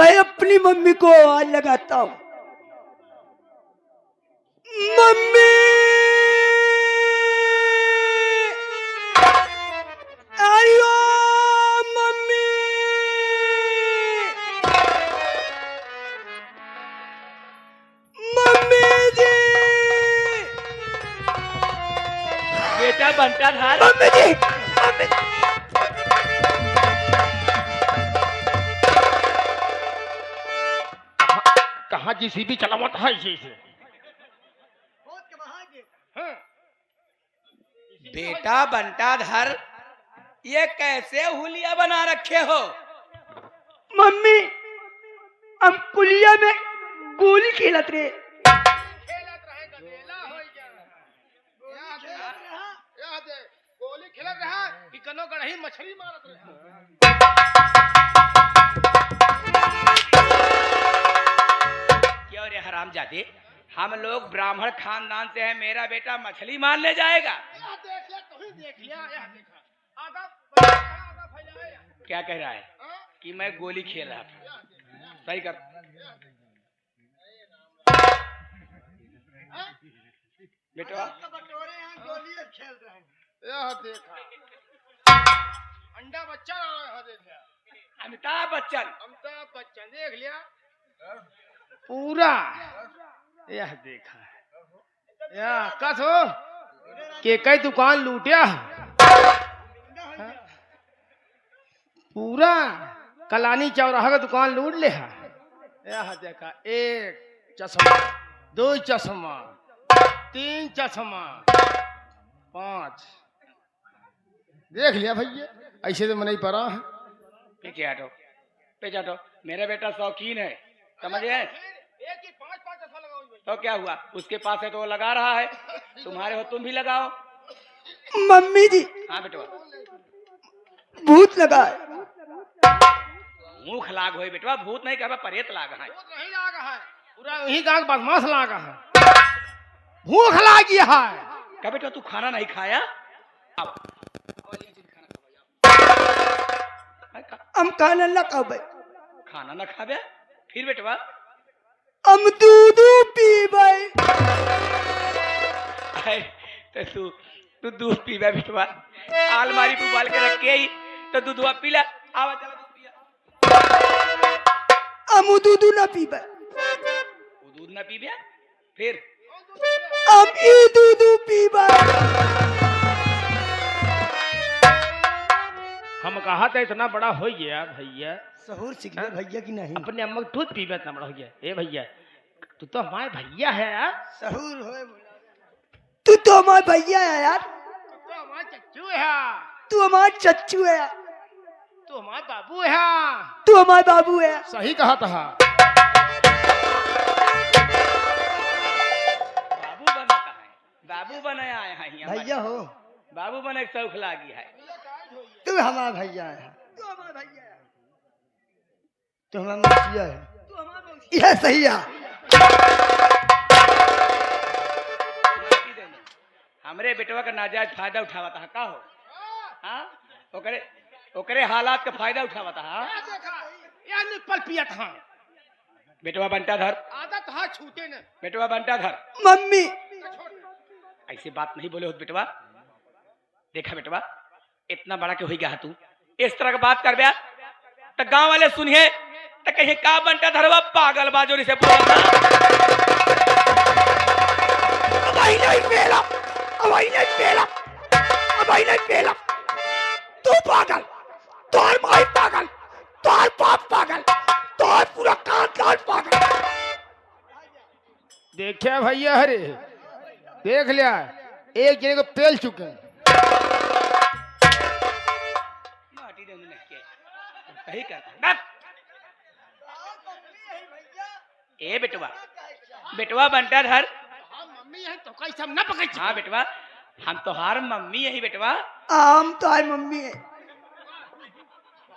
मैं अपनी मम्मी को आवाज लगाता हूँ। मम्मी, आयो मम्मी, मम्मी जी, बेटा बनता था। मम्मी जी, मम्मी जी। कहाँ जीसीबी चला हुआ था इसे हाँ। बेटा बंटाधर, ये कैसे हुलिया बना रखे हो? मम्मी, हम पुलिया में गोली खेलत रहे। गोली खेलत रहा कि कनो गढ़ही मछली मारत रहा। क्यों रे हरामजादे, हम लोग ब्राह्मण खानदान से हैं, मेरा बेटा मछली मारने जाएगा? देख लिया यह देखा आधा फैलाया। क्या कह रहा है? कि मैं गोली खेल रहा था। सही कर। बेटा यह देखा अंडा बच्चा यह देखा अमिताभ बच्चन। अमिताभ बच्चन देख लिया पूरा। यह देखा यह कस हो के कई दुकान लूटिया पूरा कलानी चौराहा का दुकान लूट ले। यह देखा एक चश्मा, दो चश्मा, तीन चश्मा, पांच। देख लिया भैया ऐसे तो मैं नहीं पड़ा है। पीछे हटो, पीछे हटो। मेरा बेटा शौकीन है, समझे? एक ही पांच पांच चश्मा लगाओ। तो क्या हुआ, उसके पास है तो वो लगा रहा है, तुम्हारे हो तुम भी लगाओ। मम्मी जी, हाँ बेटवा, भूत लगा है। मुख लाग हो बेटवा, भूत नहीं कहबा, परेत लाग है। भूत नहीं लागा है, पूरा वही गांव बदमाश लागा है। भूख लागी है। क्या बेटा तू खाना नहीं खाया? अब हम खाना न खाबे, खाना न खाबे, फिर बेटवा हम दूध पीबे। तो तू दूध पीबे बेटवा, अलमारी पे उबाल के रखे ही तो दूधवा पी ले। आवा चला दूध पिया। हम दूध न पीबे। वो दूध न पीबे, फिर हम ये दूध पीबे। हम कहा था इतना बड़ा हो गया भैया, सहूर सीख ले भैया की नहीं। अपने अम्मा को दूध पीबे इतना बड़ा हो गया। ए भैया तू तो हमारे भैया है यार। सहूर होए, तू तो हमारा भैया है यार। तू तो हमारा चच्चू है। तू हमारा चच्चू है, तू हमारा बाबू है। तू हमारा बाबू है। सही कहा था। बाबू बना का है, बाबू बनाया आया है यहाँ। भैया हो, बाबू बने के शौक लागी है। तू हमारा भैया है। तू हमारा भैया है। तू हमारा मौसिया है। तू हमारा मौसिया। यह सही है। हमरे बेटवा का नाजायज फायदा उठावता है का हो? हाँ, ओकरे हालात का फायदा उठावता है। यार निपल पिया था। बेटवा बंटाधर, आदत हाथ छूटे न। बेटवा बंटाधर, मम्मी, ऐसी बात नहीं बोले हो बेटवा। देखा बेटवा, इतना बड़ा क्यों हो गया तू? इस तरह का बात कर बया तो गांव वाले सुनिए तो कहीं का बंटाधरवा पागल बाजोरी से बोलना। अबाई नहीं पेला, अबाई नहीं पेला, अबाई नहीं पेला। तू पागल, तोर भाई पागल, तोर बाप पागल, तोर पूरा खानदान पागल। देखिया भैया, अरे देख लिया एक जने को पेल चुके हैं। सही करता। ए बेटवा, बेटवा बंटाधर, मम्मी है तो कहीं सब न पकड़। हाँ बेटवा, हम तोहार मम्मी है बेटवा। हम तो आई मम्मी है।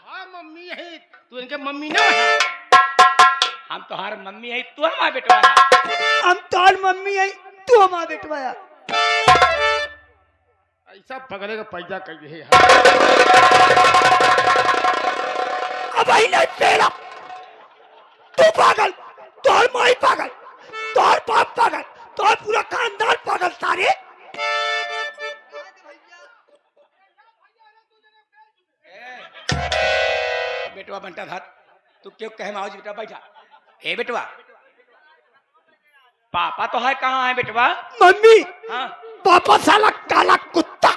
हाँ मम्मी है, तू इनके मम्मी ना है। हम तोहार मम्मी है, तू हमारा बेटवा है। हम तोर मम्मी है, तू हमारा बेटवा है। ऐसा पकड़े का पैदा कर है। अबाई नहीं पेला, तू पागल, तोर माई पागल, तोर बाप पागल, तोर पूरा खानदान पागल सारे। बेटवा बंटा धार, तू क्यों कहे माओ जी बेटा बैठा। ए बेटवा, पापा तो है कहाँ है बेटवा? मम्मी, हाँ पापा साला काला कुत्ता।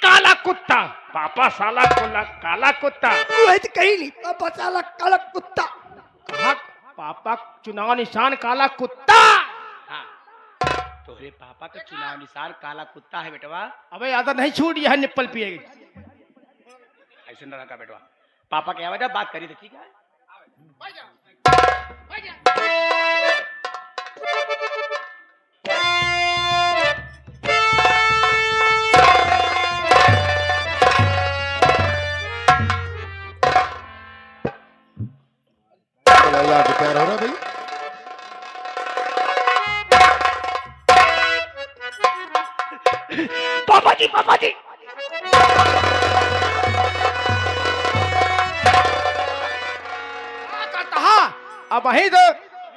काला कुत्ता, पापा साला काला कुत्ता। वही तो कही नहीं, पापा साला काला कुत्ता। कहा पापा चुनाव निशान काला कुत्ता। हाँ, तोहरे पापा का चुनाव निशान काला कुत्ता है बेटवा। अबे आदत नहीं छूट, यह निप्पल पिएगी। ऐसे न रखा बेटवा, पापा क्या वजह बात करी थी, ठीक है? यार प्यार हो रहा भाई। पापा जी, पापा जी। अब वही तो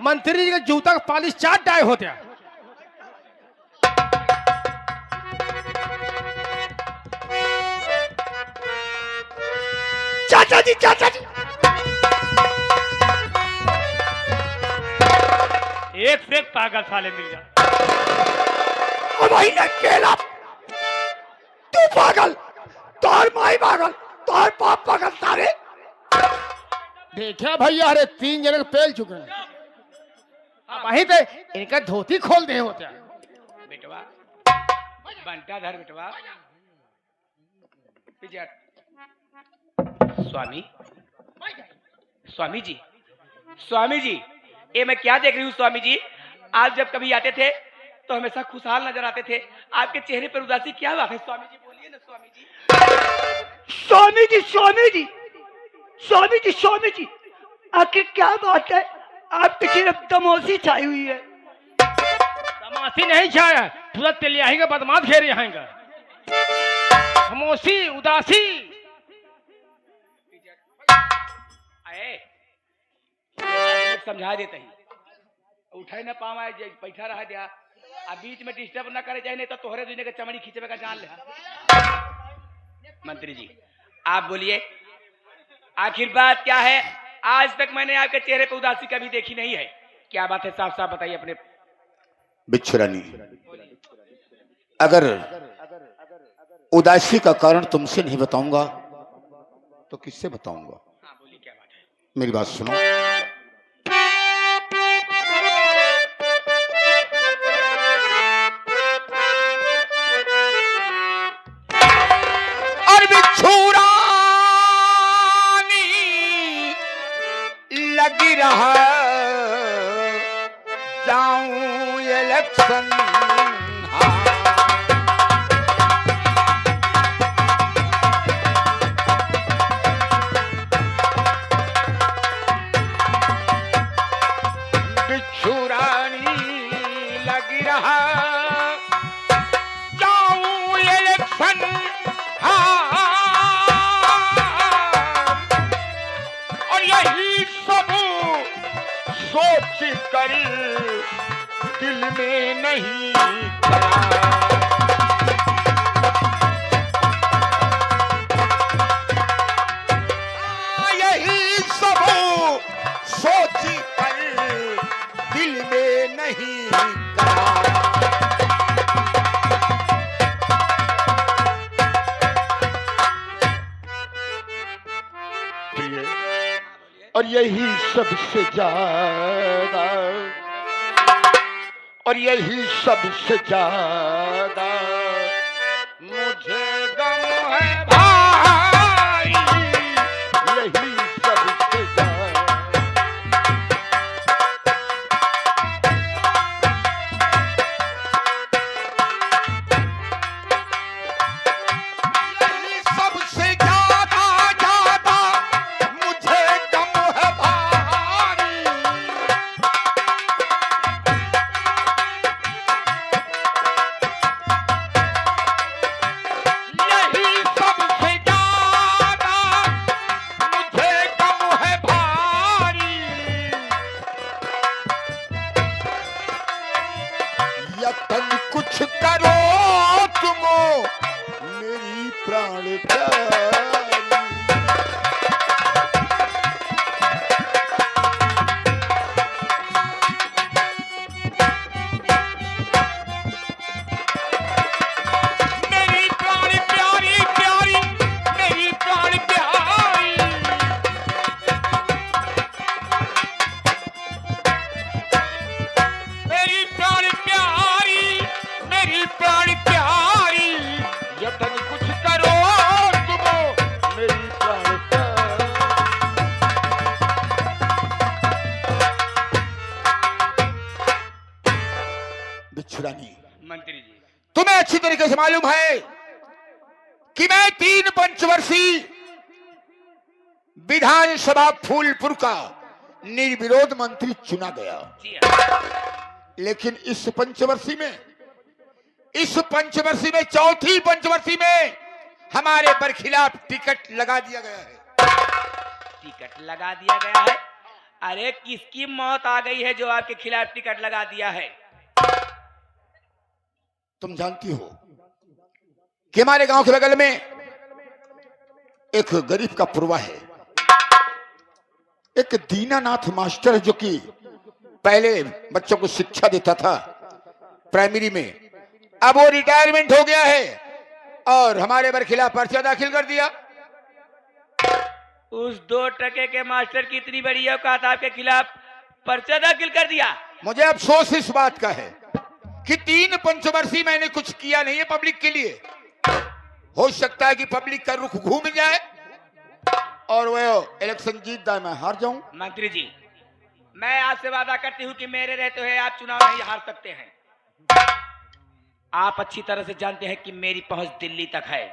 मंत्री जी के जूता का पालिश चाट डाय होते हैं। चाचा जी, चाचा जी। एक से एक पागल साले मिल जा। अब वही नहीं खेला। तू पागल, तोर माई पागल, तोर बाप पागल सारे। देखा भैया, अरे 3 जने पेल चुके हैं। अब वही तो इनका धोती खोल दे होते हैं। बेटवा बंटा धर बेटवा। पीछे हट। स्वामी, स्वामी जी, स्वामी जी, ये मैं क्या देख रही हूँ स्वामी जी? आप जब कभी आते थे तो हमेशा खुशहाल नजर आते थे, आपके चेहरे पर उदासी क्या बात है स्वामी जी? बोलिए ना स्वामी जी। स्वामी जी, स्वामी जी, स्वामी जी, स्वामी जी, आखिर क्या बात है? आपके चेहरे पर तमोसी छाई हुई है। तमाशी नहीं छाया, पूरा तेलियाही का बदमाश घेर आएगा। खामोशी, उदासी। आए समझा देते ही उठे न पावा, बैठा रहा दिया। अब बीच में डिस्टर्ब न करे जाए, नहीं तो तोहरे दुनिया के चमड़ी खींचे का जान ले। मंत्री जी आप बोलिए, आखिर बात क्या है? आज तक मैंने आपके चेहरे पे उदासी कभी देखी नहीं है, क्या बात है? साफ साफ बताइए अपने। बिच्छू रानी, अगर उदासी का कारण तुमसे नहीं बताऊंगा तो किससे बताऊंगा? हाँ बोलिए क्या बात है? मेरी बात सुनो। और बिच्छू रानी लगी रहा, जाऊं इलेक्शन। बिच्छू रानी लगी रहा, जाऊं इलेक्शन। और यही सब सोच कर दिल में नहीं करा। यही सब सोच कर दिल में नहीं करा। और यही सबसे ज्यादा, और यही सबसे ज्यादा मुझे गम है भाई, यही सबसे ज्यादा। यही सबसे ज्यादा ज्यादा मुझे गम है भाई। कुछ करो तुम मेरी प्राण प्यारी। मेरी प्राण प्यारी प्यारी, मेरी प्राण प्यारी। मेरी प्राण प्यारी, मेरी प्राण प्यारी, यतन कुछ करो तुम मेरी प्राण प्यारी। बिच्छुरानी, मंत्री जी, तुम्हें अच्छी तरीके से मालूम है कि मैं 3 पंचवर्षीय विधानसभा फूलपुर का निर्विरोध मंत्री चुना गया। जी हाँ, लेकिन इस पंचवर्षीय में चौथी पंचवर्षीय में हमारे पर खिलाफ टिकट लगा दिया गया है। टिकट लगा दिया गया है। अरे किसकी मौत आ गई है जो आपके खिलाफ टिकट लगा दिया है? तुम जानती हो कि हमारे गांव के बगल में एक गरीब का पुरवा है, एक दीनानाथ मास्टर जो कि पहले बच्चों को शिक्षा देता था प्राइमरी में, अब वो रिटायरमेंट हो गया है और हमारे पर खिलाफ पर्चा दाखिल कर दिया। उस 2 टके के मास्टर की इतनी बड़ी औकात आपके खिलाफ पर्चा दाखिल कर दिया? मुझे अफसोस इस बात का है कि 3 पंचवर्षीय मैंने कुछ किया नहीं है पब्लिक के लिए। हो सकता है कि पब्लिक का रुख घूम जाए और वो इलेक्शन जीत जाए, मैं हार जाऊं। मंत्री जी, मैं आपसे वादा करती हूँ कि मेरे रहते हुए आप चुनाव नहीं हार सकते हैं। आप अच्छी तरह से जानते हैं कि मेरी पहुंच दिल्ली तक है।